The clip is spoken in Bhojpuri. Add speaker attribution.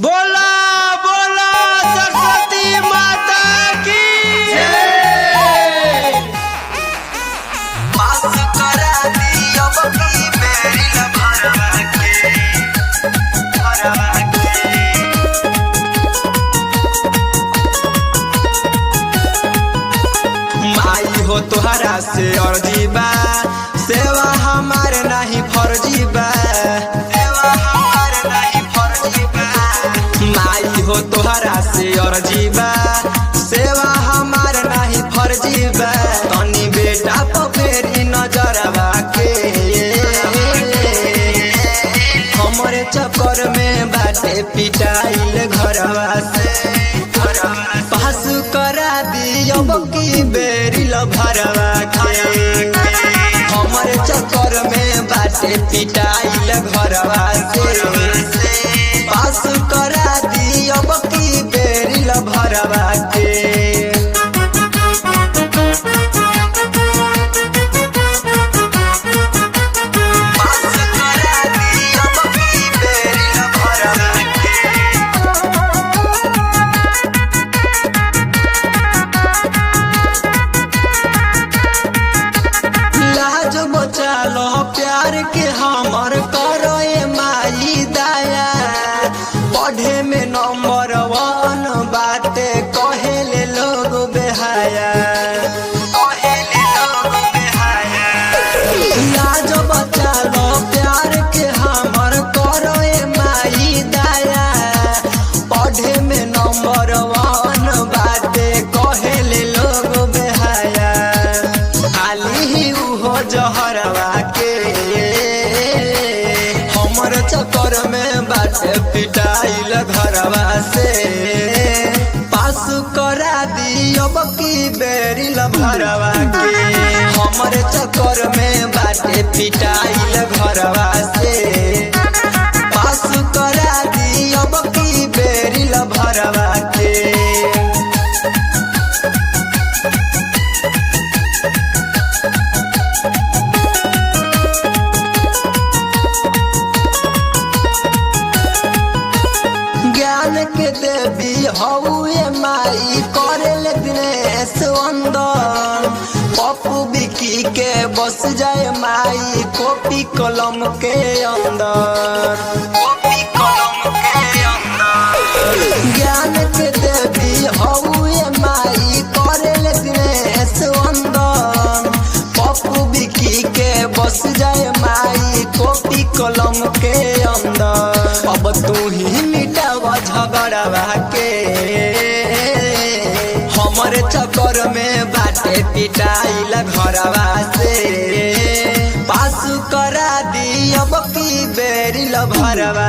Speaker 1: बोला बोला सरस्वती माता की जय।
Speaker 2: पास करा दियो बकी मेरी ल भरवा के
Speaker 1: माई हो तोहरा से अर्जी बा, सेवा हमारे नहीं फर्जी बा,
Speaker 2: सेवा हमार नहीं फर्जी बा।
Speaker 1: माई हो तोहरा से अर्जी बा, सेवा हमारे नहीं फर्जी बा। तनी बेटा पर फेरी नजरवा के, हमरे चक्कर में बाटे पिटाइल घरवा से। पास करा दियो बकी बेरी ल भरवा के, हमरे चक्कर में बाटे पिटाइल घरवा से। पास करा दियो बकी बेरी ल भरवा के।
Speaker 2: पास करा दियो बकी मेरी ल भरवा के।
Speaker 1: लाज बचा लो प्यार के हमर करो ए माई दया। पढ़े में नंबर 1 बाटे कहेले लोग बेहाया।
Speaker 2: पहले लोग बेहाया।
Speaker 1: लाज बचा लो प्यार के हमर करो ए माई दया। पढ़े में नंबर 1 बाटे कहेले लोग बेहाया। खाली ही उहो जहरवा के, हमर चक्कर में बाटे पिटाइल घरवा से। पास करा दियो बकी बेरी ल भरवा के, हमर चक्कर में बाटे पिटाइल घरवा से। पास करा दियो बकी बेरी ल भरवा के। ज्ञान के देवी हौए माई करेले दिनेश अंदर। पप्पू बिकी के बस जाए माई कॉपी कलम के अंदर।
Speaker 2: कॉपी कलम के अंदर।
Speaker 1: ज्ञान के देवी हौए माई करेले दिनेश अंदर। पप्पू बिकी के बस जाए माई कॉपी कलम के अंदर। अब तू ही मिटावा झगड़वा के, हमरे चक्कर में बाटे पिटाइल घरवा से। पास करा दियो बकी बेरी ल भरवा